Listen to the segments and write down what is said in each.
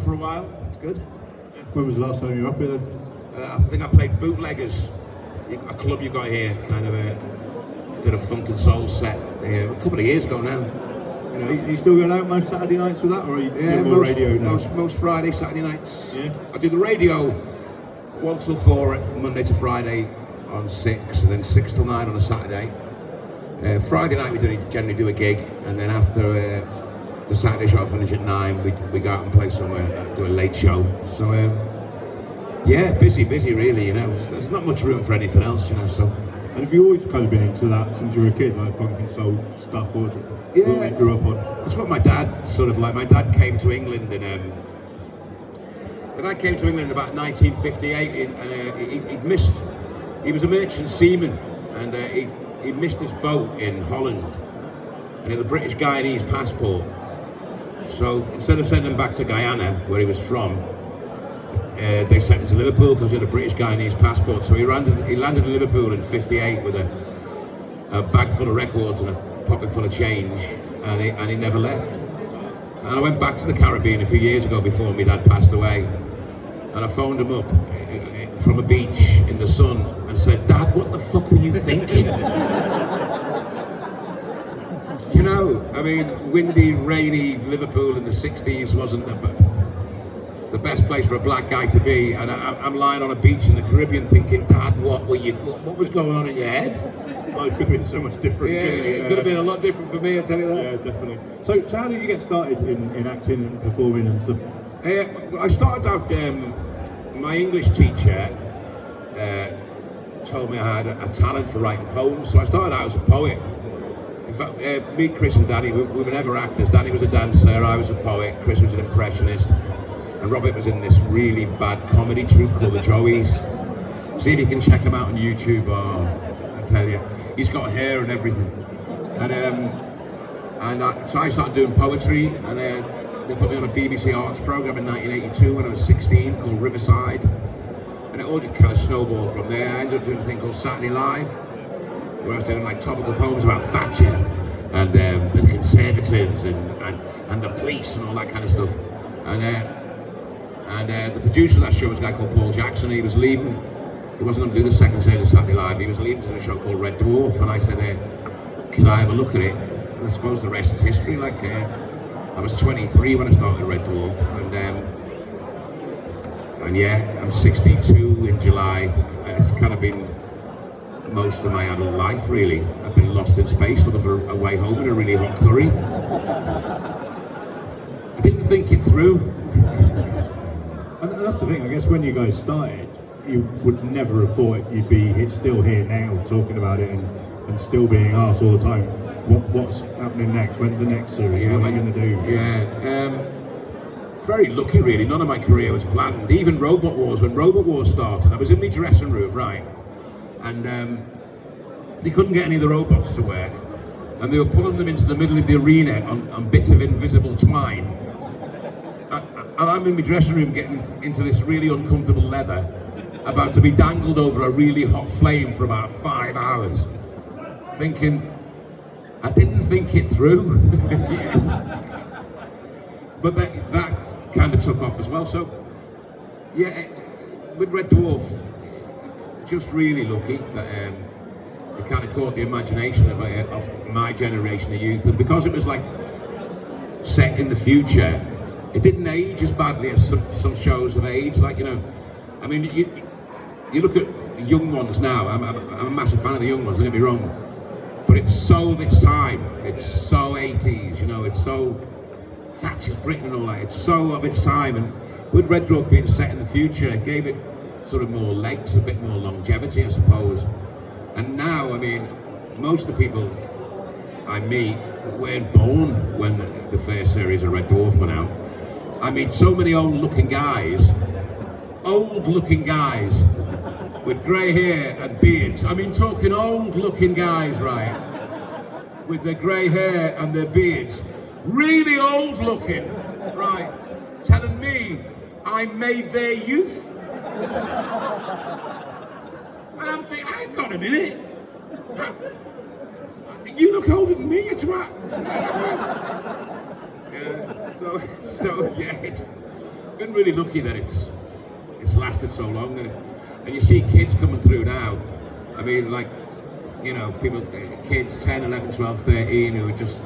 For a while, that's good. When was the last time you were up here then? I think I played Bootleggers, a club you got here, kind of did a funk and soul set a couple of years ago now. Are you still going out most Saturday nights with that, or are you doing more radio now? Most Friday, Saturday nights. Yeah. I do the radio 1 till 4 Monday to Friday on 6, and then 6 till 9 on a Saturday. Friday night we generally do a gig, and then after the Saturday show finish at 9, we go out and play somewhere, do a late show. So yeah, busy really, there's not much room for anything else, so. And have you always kind of been into that since you were a kid, like funk and soul stuff, or what you grew up on? That's what my dad my dad came to England in about 1958, and he was a merchant seaman, and he missed his boat in Holland, and he had a British Guyanese passport. So instead of sending him back to Guyana, where he was from, they sent him to Liverpool because he had a British Guyanese passport. So he landed in Liverpool in '58 with a bag full of records and a pocket full of change, and he never left. And I went back to the Caribbean a few years ago before my dad passed away, and I phoned him up from a beach in the sun and said, "Dad, what the fuck were you thinking?" Windy, rainy Liverpool in the 60s wasn't the best place for a black guy to be, and I'm lying on a beach in the Caribbean thinking, "Dad, what was going on in your head?" Life could have been so much different. Yeah, it could have been a lot different for me, I tell you that. Yeah, definitely. So how did you get started in acting and performing and stuff? I started out, my English teacher told me I had a talent for writing poems, so I started out as a poet. In fact, me, Chris and Danny, we were never actors. Danny was a dancer, I was a poet, Chris was an impressionist, and Robert was in this really bad comedy troupe called the Joeys. See if you can check him out on YouTube. I tell you, he's got hair and everything. So I started doing poetry, and they put me on a BBC Arts programme in 1982 when I was 16 called Riverside, and it all just kind of snowballed from there. I ended up doing a thing called Saturday Live, where I was doing like topical poems about Thatcher and the Conservatives and the police and all that kind of stuff. And the producer of that show was a guy called Paul Jackson. He was leaving. He wasn't going to do the second series of Saturday Live. He was leaving to do a show called Red Dwarf, and I said, "Can I have a look at it?" And I suppose the rest is history. I was 23 when I started Red Dwarf, and yeah, I'm 62 in July, and it's kind of been most of my adult life, really. I've been lost in space looking for a way home in a really hot curry. I didn't think it through. And that's the thing, I guess when you guys started, you would never have thought you'd be still here now talking about it and still being asked all the time, what's happening next, when's the next series, what are you going to do? Yeah, very lucky really, none of my career was planned. Even Robot Wars, when Robot Wars started, I was in my dressing room, right? And they couldn't get any of the robots to work, and they were pulling them into the middle of the arena on bits of invisible twine, and I'm in my dressing room getting into this really uncomfortable leather, about to be dangled over a really hot flame for about 5 hours, thinking, I didn't think it through. But that kind of took off as well. So yeah, with Red Dwarf, just really lucky that it kind of caught the imagination of my generation of youth, and because it was like set in the future, it didn't age as badly as some shows have aged. You look at young ones now. I'm a massive fan of the young ones. Don't get me wrong, but it's so of its time. It's so 80s. It's so Thatcher's Britain and all that. It's so of its time, and with Red Dwarf being set in the future, it gave it sort of more legs, a bit more longevity, I suppose. And now, most of the people I meet weren't born when the first series of Red Dwarf went out. So many old-looking guys with grey hair and beards. Talking old-looking guys, right? With their grey hair and their beards. Really old-looking, right? Telling me I made their youth. And I'm thinking, hang on a minute. You look older than me, you twat. Yeah, so yeah, been really lucky that it's lasted so long, and you see kids coming through now. I mean, like, you know, kids 10, 11, 12, 13 who are just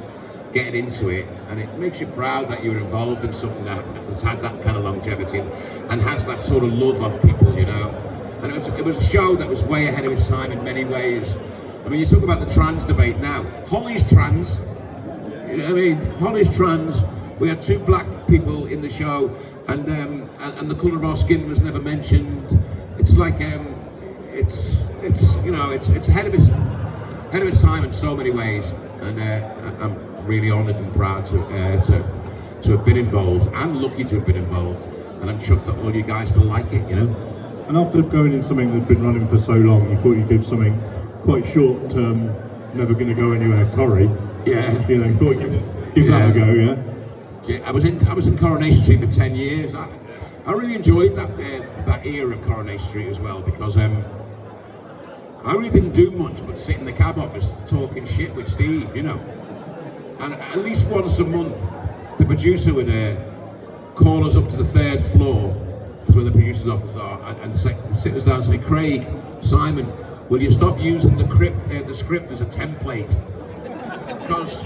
getting into it, and it makes you proud that you were involved in something that's had that kind of longevity and has that sort of love of people, you know. And it was a show that was way ahead of its time in many ways. I mean, you talk about the trans debate now. Holly's trans, you know what I mean? Holly's trans. We had 2 black people in the show, and the colour of our skin was never mentioned. It's like it's you know, it's ahead of its time in so many ways, and I'm really honoured and proud to have been involved, and lucky to have been involved, and I'm chuffed that all you guys still like it, you know. And after going in something that's been running for so long, you thought you'd give something quite short term, never going to go anywhere, Corrie. Yeah. You know, thought you'd give that a go, yeah. I was in Coronation Street for 10 years. I really enjoyed that era of Coronation Street as well, because I really didn't do much but sit in the cab office talking shit with Steve, you know. And at least once a month, the producer would call us up to the 3rd floor, that's where the producer's office are, and sit us down and say, Craig, Simon, will you stop using the script as a template? Because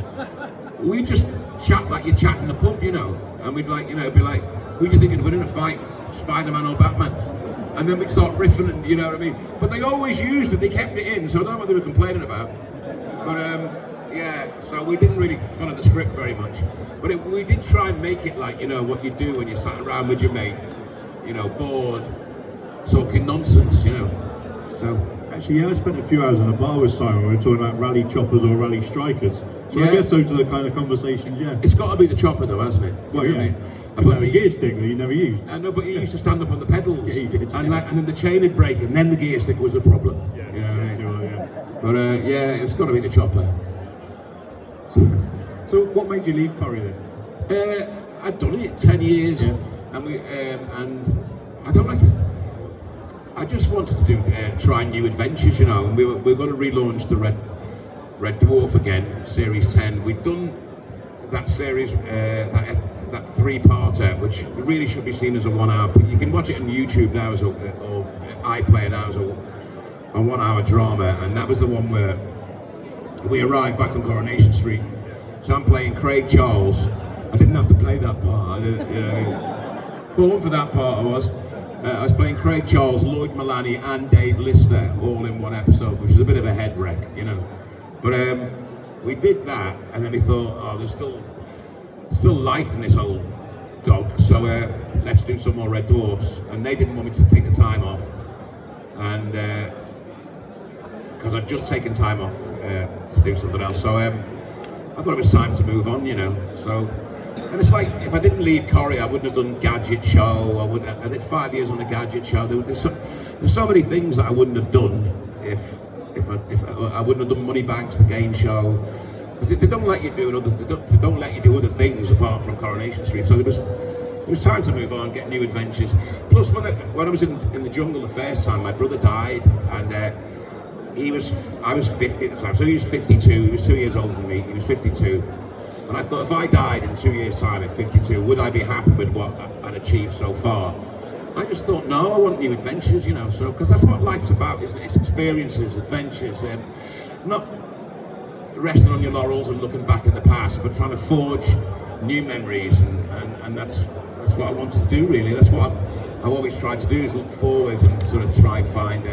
we just chat like you chat in the pub, you know, and we'd like, you know, be like, who do you think would win in a fight, Spider-Man or Batman? And then we'd start riffing, and you know what I mean. But they always used it; they kept it in, so I don't know what they were complaining about. But yeah, so we didn't really follow the script very much. But we did try and make it like, you know, what you do when you sat around with your mate, you know, bored, talking nonsense, you know. So. Actually, yeah, I spent a few hours in a bar with Simon. We were talking about rally choppers or rally strikers. So yeah. I guess those are the kind of conversations, yeah. It's got to be the chopper though, hasn't it? Well, yeah. But a gear stick that you never used. No, but you used to stand up on the pedals. Yeah, you did. And then the chain would break, and then the gear stick was a problem. Yeah, you know what I mean? Sure, yeah. But yeah, it's got to be the chopper. So what made you leave Corrie then? I'd done it 10 years, yeah. And I don't like to. I just wanted to do try new adventures, you know. And we were going to relaunch the Red Dwarf again, Series 10. We'd done that series, that 3-parter, which really should be seen as a 1 hour. But you can watch it on YouTube now or iPlayer now as a 1 hour drama. And that was the one where we arrived back on Coronation Street. So I'm playing Craig Charles. I didn't have to play that part. You know, born for that part, I was. I was playing Craig Charles, Lloyd Mullaney and Dave Lister all in one episode, which was a bit of a head wreck, you know. But we did that, and then we thought, oh, there's still life in this old dog, so let's do some more Red Dwarfs. And they didn't want me to take the time off, and because I'd just taken time off to do something else. So I thought it was time to move on, you know. So. And it's like, if I didn't leave Corrie, I wouldn't have done Gadget Show. I did 5 years on the Gadget Show. There's so many things that I wouldn't have done if I wouldn't have done Moneybags, the game show. Because they don't let you do they don't let you do other things apart from Coronation Street. So it was time to move on, get new adventures. Plus, when I was in the jungle the first time, my brother died, and I was 50 at the time, so he was 52. He was 2 years older than me. He was 52. And I thought, if I died in 2 years' time at 52, would I be happy with what I'd achieved so far? I just thought, no, I want new adventures, you know, so, because that's what life's about, isn't it? It's experiences, adventures, not resting on your laurels and looking back in the past, but trying to forge new memories, and that's what I wanted to do, really. That's what I've always tried to do, is look forward and sort of try and find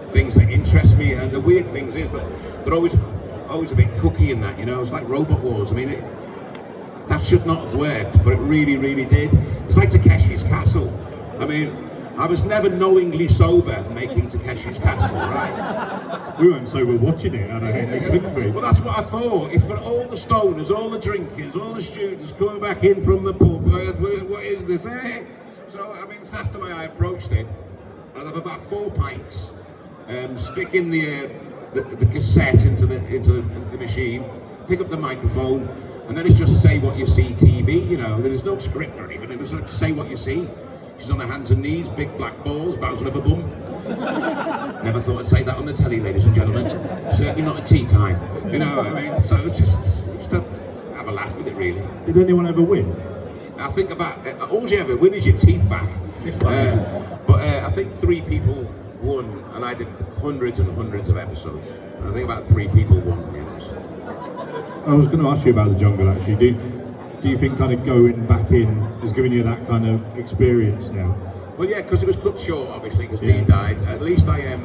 things that interest me. And the weird things is that they're always a bit cookie in that, you know. It's like Robot Wars. I mean, that should not have worked, but it really, really did. It's like Takeshi's Castle. I mean, I was never knowingly sober making Takeshi's Castle, right? We weren't sober watching it, and I think we couldn't be. Well, that's what I thought. It's for all the stoners, all the drinkers, all the students coming back in from the pub. What is this? So, I mean, that's the way I approached it. I'd have about 4 pints, stick in the cassette into the machine, pick up the microphone, and then it's just say what you see TV, you know. There's no script or anything. It was like say what you see. She's on her hands and knees, big black balls, bouncing off her bum. Never thought I'd say that on the telly, ladies and gentlemen. Certainly not at tea time. You know what I mean? So it's just to have a laugh with it, really. Did anyone ever win? I think about all you ever win is your teeth back. But I think 3 people won, and I did hundreds and hundreds of episodes. And I think about 3 people won. I was going to ask you about the jungle actually. Do you think kind of going back in has given you that kind of experience now? Well, yeah, because it was cut short, obviously, because Dean died. At least I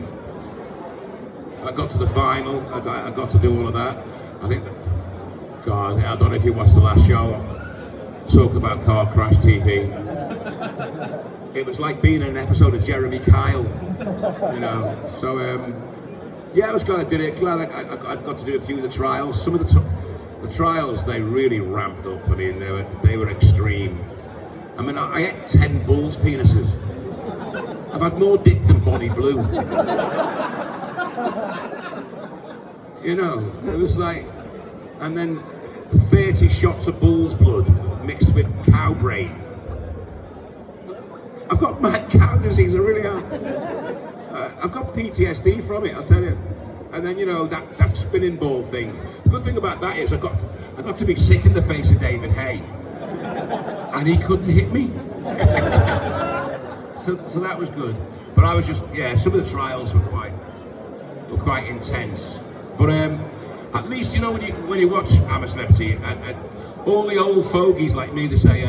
got to the final. I got to do all of that. I think that, God, I don't know if you watched the last show. Talk about car crash TV. It was like being in an episode of Jeremy Kyle, you know. So yeah, I was glad I did it. Glad I got to do a few of the trials. Some of the trials, they really ramped up. I mean, they were extreme. I mean, I ate 10 bulls' penises. I've had more dick than Bonnie Blue. You know, it was like, and then 30 shots of bull's blood mixed with cow brain. I've got mad cow disease, I really have. I've got PTSD from it, I'll tell you. And then, you know, that spinning ball thing. The good thing about that is I got to be sick in the face of David Hay. And he couldn't hit me. so that was good. But I was just, yeah, some of the trials were quite intense. But at least, you know, when you watch I'm a Celebrity, and all the old fogies like me, they say,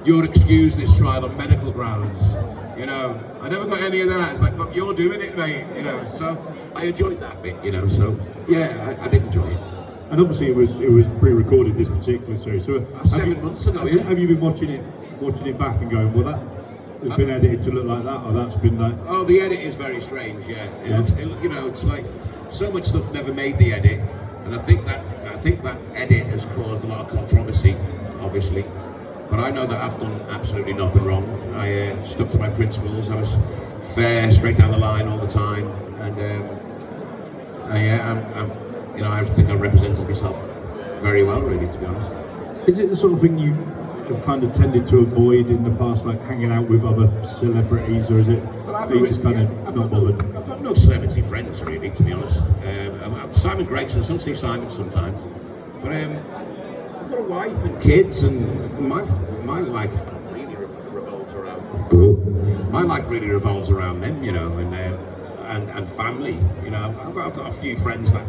you're excused this trial on medical grounds. You know, I never got any of that. It's like, look, you're doing it, mate. You know, so I enjoyed that bit. You know, so yeah, I did enjoy it. And obviously, it was pre-recorded, this particular series. So 7 months ago. Have you been watching it back and going, well, that has been edited to look like that, or that's been like? Oh, the edit is very strange. Yeah, you know, it's like so much stuff never made the edit, and I think that edit has caused a lot of controversy, obviously. But I know that I've done absolutely nothing wrong. I stuck to my principles. I was fair, straight down the line all the time, and yeah, you know, I think I represented myself very well, really, to be honest. Is it the sort of thing you have kind of tended to avoid in the past, like hanging out with other celebrities, or is it you just kind of not bothered? I've got no celebrity friends, really, to be honest. Simon Gregson, I still see Simon sometimes, but I've got a wife and kids, and my life really revolves around. My life really revolves around them, you know, and family. You know, I've got a few friends that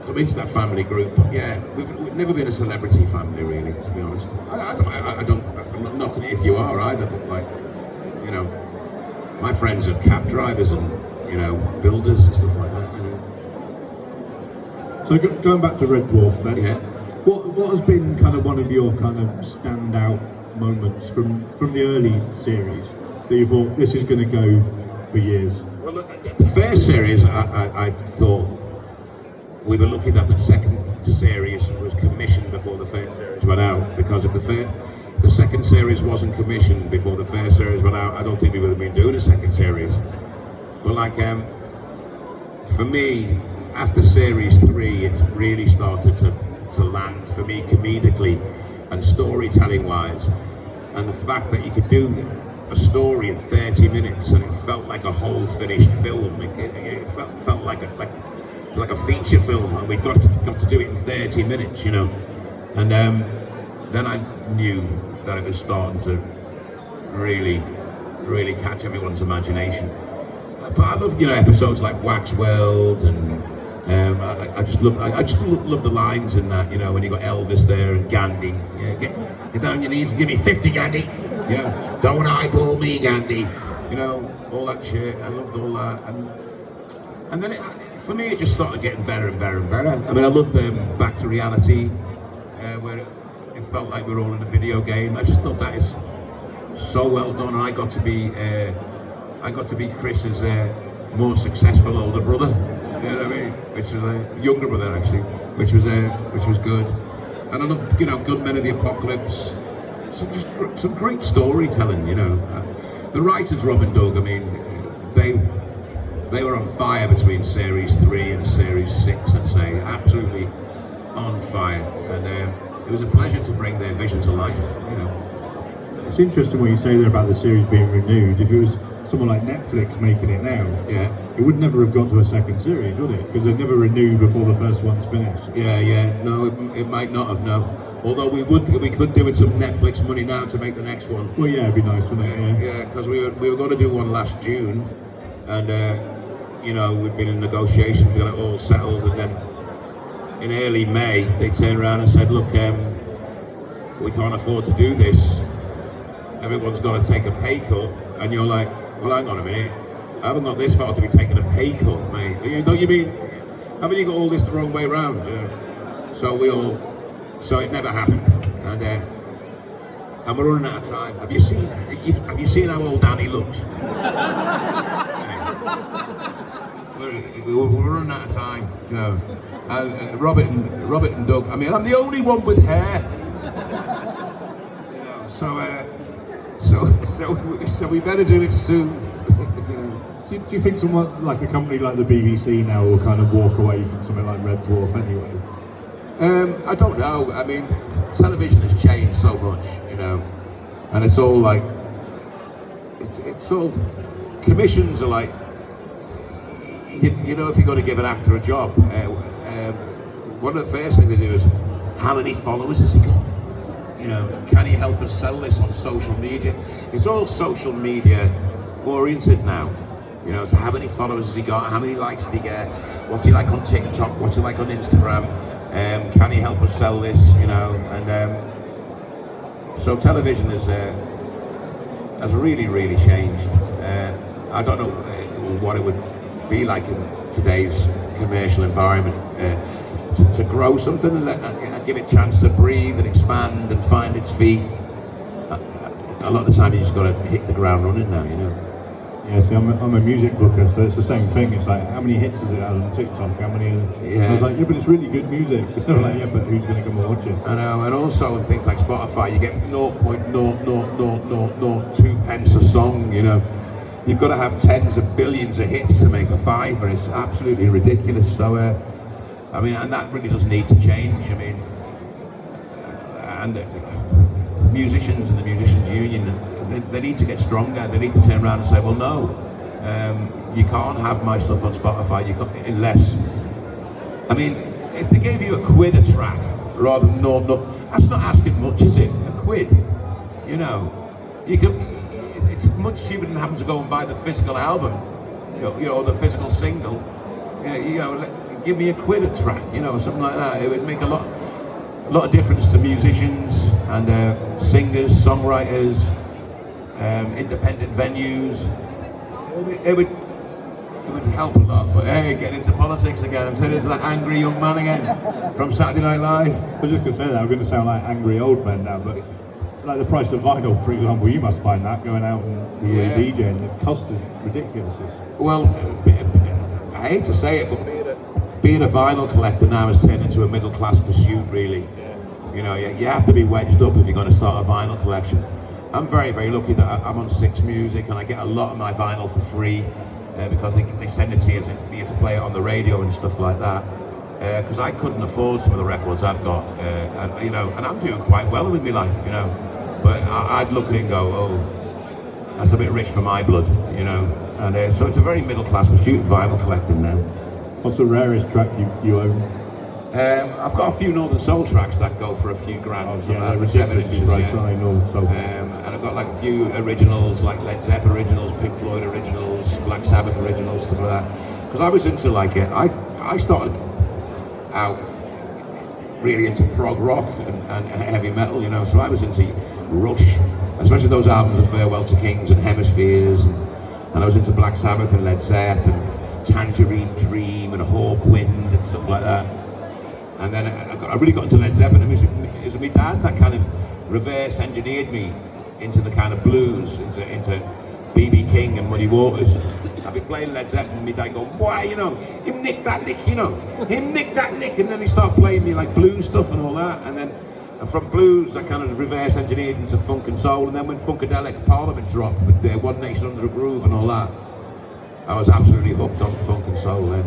come into that family group, but yeah, we've never been a celebrity family, really, to be honest. I'm not knocking it if you are either, but like, you know, my friends are cab drivers and, you know, builders and stuff like that, you know. So going back to Red Dwarf then, yeah. What has been kind of one of your kind of standout moments from the early series that you thought this is going to go for years? Well, the first series, I thought we were lucky that the second series was commissioned before the first series went out, because if the second series wasn't commissioned before the first series went out, I don't think we would have been doing a second series. But like, for me, after series 3, it's really started to land for me comedically and storytelling wise, and the fact that you could do a story in 30 minutes and it felt like a whole finished film. It felt like a feature film, and we got to do it in 30 minutes, you know. And then I knew that it was starting to really catch everyone's imagination. But I love, you know, episodes like Wax World, and I just love the lines in that, you know, when you got Elvis there and Gandhi. Yeah, get down on your knees and give me 50, Gandhi. You know, don't eyeball me, Gandhi. You know, all that shit. I loved all that, and then for me, it just started getting better and better and better. I mean, I loved Back to Reality, where it felt like we were all in a video game. I just thought that is so well done, and I got to be Chris's more successful older brother. You know what I mean? Which was a younger brother, actually, which was good. And I love, you know, Good Men of the Apocalypse. Some great storytelling, you know. The writers, Rob and Doug, I mean, they were on fire between series 3 and series 6, I'd say. Absolutely on fire. And it was a pleasure to bring their vision to life, you know. It's interesting what you say there about the series being renewed. If it was someone like Netflix making it now, yeah, it would never have got to a second series, would it? Because they'd never renew before the first one's finished. Yeah, no, it might not have, no. Although we could do with some Netflix money now to make the next one. Well, yeah, it'd be nice, wouldn't it? Yeah, because we were going to do one last June, and you know, we've been in negotiations, we got it all settled, and then in early May they turned around and said, look, we can't afford to do this. Everyone's got to take a pay cut, and you're like, well, hang on a minute, I haven't got this far to be taking a pay cut, mate. Don't you mean? Haven't you got all this the wrong way around? So it never happened, and we're running out of time. Have you seen how old Danny looks? we're running out of time, you know. And Robert and Doug. I mean, I'm the only one with hair. You know, so we better do it soon. You know. Do you think someone like a company like the BBC now will kind of walk away from something like Red Dwarf anyway? I don't know. I mean, television has changed so much, you know, and it's all like, it's all, commissions are like, you know, if you're going to give an actor a job, one of the first things they do is, how many followers has he got? You know, can he help us sell this on social media? It's all social media oriented now. You know, to how many followers has he got? How many likes did he get? What's he like on TikTok? What's he like on Instagram? Can he help us sell this? You know, and so television has really, really changed. I don't know what it would be like in today's commercial environment to grow something and give it a chance to breathe and expand and find its feet. A lot of the time, you just got to hit the ground running now. You know. Yeah, see, I'm a music booker, so it's the same thing. It's like, how many hits has it had on TikTok? How many? Yeah. I was like, yeah, but it's really good music. Like, yeah, but who's going to come and watch it? I know, and also in things like Spotify, you get 0.00002 pence a song. You know, you've got to have tens of billions of hits to make a fiver. It's absolutely ridiculous. So, I mean, and that really does need to change. I mean, and the musicians and the musicians' union. They need to get stronger. They need to turn around and say, well, no, you can't have my stuff on Spotify. You can't, unless, I mean, if they gave you £1 a track rather than no, that's not asking much, is it? £1, you know, you can. It's much cheaper than having to go and buy the physical album, you know, the physical single. You know, give me £1 a track, you know, something like that. It would make a lot of difference to musicians and singers, songwriters. Independent venues, it would help a lot. But hey, getting into politics again, I'm turning into that angry young man again from Saturday Night Live. I was just going to say that, I'm going to sound like angry old men now, but like the price of vinyl, for example, you must find that going out and DJing, the cost is ridiculous. Well, I hate to say it, but being a vinyl collector now has turned into a middle class pursuit, really. You know, you have to be wedged up if you're going to start a vinyl collection. I'm very, very lucky that I'm on 6 Music and I get a lot of my vinyl for free because they send it to you for you to play it on the radio and stuff like that. Because I couldn't afford some of the records I've got, and, you know, and I'm doing quite well with my life, you know. But I'd look at it and go, oh, that's a bit rich for my blood, you know. And so it's a very middle class pursuit, vinyl collecting now. What's the rarest track you own? I've got a few Northern Soul tracks that go for a few grand, for 7 inches. And I've got like a few originals, like Led Zeppelin originals, Pink Floyd originals, Black Sabbath originals, stuff like that. Because I was into like it. I started out really into prog rock and heavy metal, you know. So I was into Rush, especially those albums of Farewell to Kings and Hemispheres, and I was into Black Sabbath and Led Zeppelin and Tangerine Dream and Hawkwind and stuff like that. And then I really got into Led Zeppelin. It was my dad that kind of reverse engineered me into the kind of blues, into B.B. King and Muddy Waters. I'd be playing Led Zeppelin and my dad going, why, you know, him nick that lick, you know, him nick that lick. And then he started playing me like blues stuff and all that. And from blues, I kind of reverse engineered into funk and soul. And then when Funkadelic Parliament dropped with One Nation Under a Groove and all that, I was absolutely hooked on funk and soul then,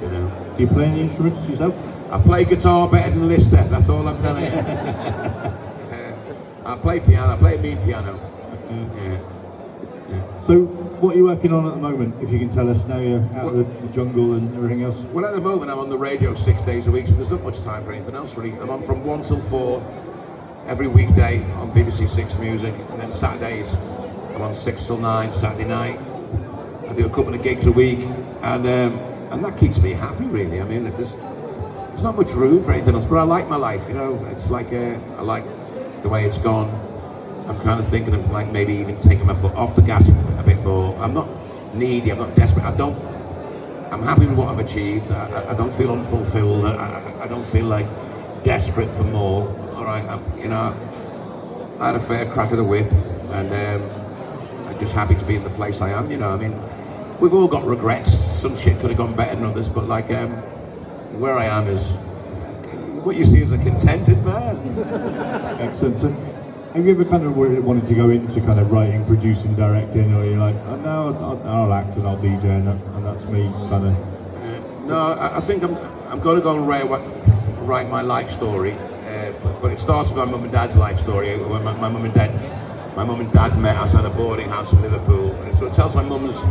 you know. Do you play any instruments yourself? I play guitar better than Lister, that's all I'm telling you. I play piano, I play a mean piano. Yeah. So, what are you working on at the moment, if you can tell us now you're out of the jungle and everything else? Well, at the moment I'm on the radio 6 days a week, so there's not much time for anything else really. I'm on from 1 till 4 every weekday on BBC Six Music, and then Saturdays I'm on 6 till 9, Saturday night. I do a couple of gigs a week, and that keeps me happy, really. I mean, there's not much room for anything else, but I like my life, you know. It's like, I like the way it's gone. I'm kind of thinking of like maybe even taking my foot off the gas a bit more. I'm not needy, I'm not desperate, I'm happy with what I've achieved. I don't feel unfulfilled, I don't feel like desperate for more. All right, I had a fair crack of the whip, and I'm just happy to be in the place I am, you know. I mean, we've all got regrets. Some shit could have gone better than others, but like, where I am is what you see as a contented man. Excellent. So, have you ever kind of wanted to go into kind of writing, producing, directing, or you're like, oh, no, I'll act and I'll DJ, and that's me, kind of? No, I think I'm going to go and write my life story, but it starts with my mum and dad's life story. When my mum and dad met outside a boarding house in Liverpool, and so it tells my mum's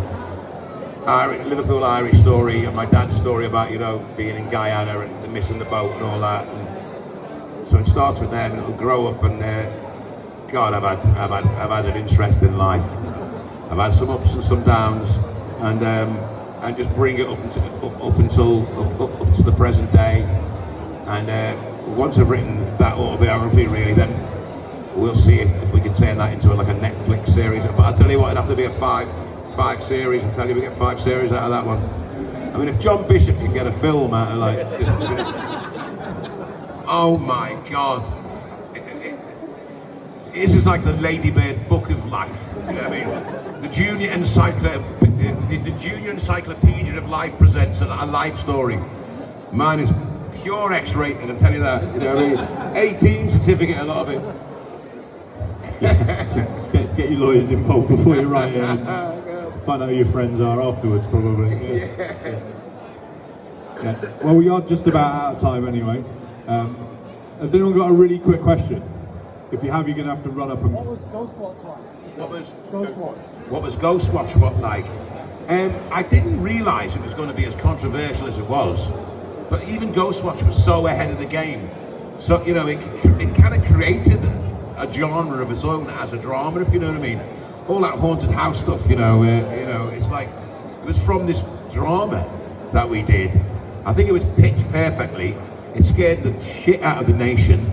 Liverpool Irish story and my dad's story about, you know, being in Guyana and missing the boat and all that. And so it starts with them, and it'll grow up, and God, I've had an interesting life. I've had some ups and some downs, and just bring it up to the present day. And once I've written that autobiography, really, then we'll see if we can turn that into like a Netflix series. But I tell you what, it'd have to be a five series. I tell you, we get 5 series out of that one. I mean, if John Bishop can get a film out of like, oh my God, this is like the Ladybird Book of Life. You know what I mean? The Junior Encyclopedia of Life presents a life story. Mine is pure X-rated, I tell you that. You know what I mean? 18 certificate, a lot of it. Get your lawyers involved before you write it, and find out who your friends are afterwards, probably. Yeah. Well, we are just about out of time anyway. Has anyone got a really quick question? If you have, you're going to have to run up and... What was Ghostwatch like? What was Ghostwatch like? I didn't realise it was going to be as controversial as it was, but even Ghostwatch was so ahead of the game. So, you know, it kind of created a genre of its own as a drama, if you know what I mean. All that haunted house stuff, you know, it's like, it was from this drama that we did. I think it was pitched perfectly. It scared the shit out of the nation.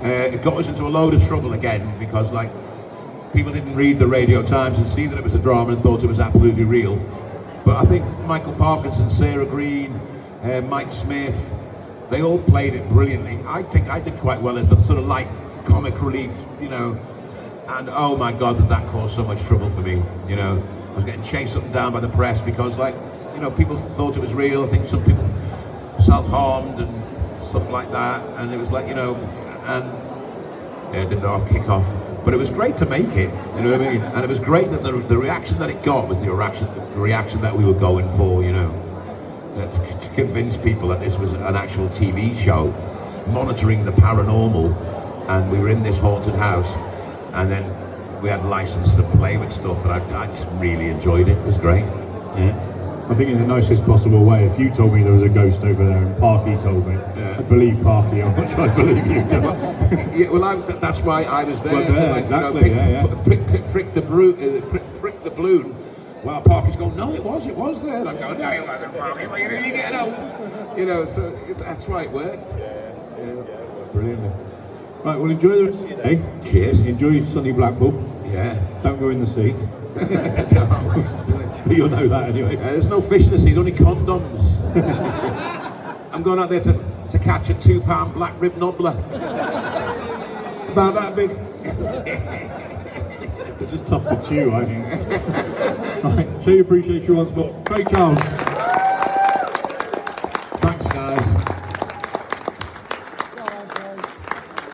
It got us into a load of trouble again, because like, people didn't read the Radio Times and see that it was a drama and thought it was absolutely real. But I think Michael Parkinson, Sarah Green, Mike Smith, they all played it brilliantly. I think I did quite well as the sort of light comic relief, you know. And oh my God, that caused so much trouble for me, you know. I was getting chased up and down by the press because, like, you know, people thought it was real. I think some people self-harmed and stuff like that. And it was like, you know, and yeah, it didn't know how to kick off. But it was great to make it, you know what I mean? And it was great that the reaction that it got was the reaction that we were going for, you know. To convince people that this was an actual TV show, monitoring the paranormal, and we were in this haunted house, and then we had license to play with stuff, and I just really enjoyed it. It was great. Yeah. I think in the nicest possible way. If you told me there was a ghost over there and Parky told me, Yeah. I'd believe Parky. I'm not sure I believe you. Yeah, well, that's why I was there. Well, to, yeah, like, exactly, you know, yeah. prick the balloon. While Parky's going, no, it was there. And I'm going, no, it wasn't, Parky. Well, you didn't get it out. You know, so that's why it worked. Yeah. Brilliant. Right, well, enjoy the rest of your day. Cheers. Enjoy sunny Blackpool. Yeah. Don't go in the sea. No. But you'll know that anyway. There's no fish in the sea, there's only condoms. I'm going out there to catch a £2 black rib nobbler. About that big. It's just tough to chew, I think. Right, show your appreciation once more. Craig Charles.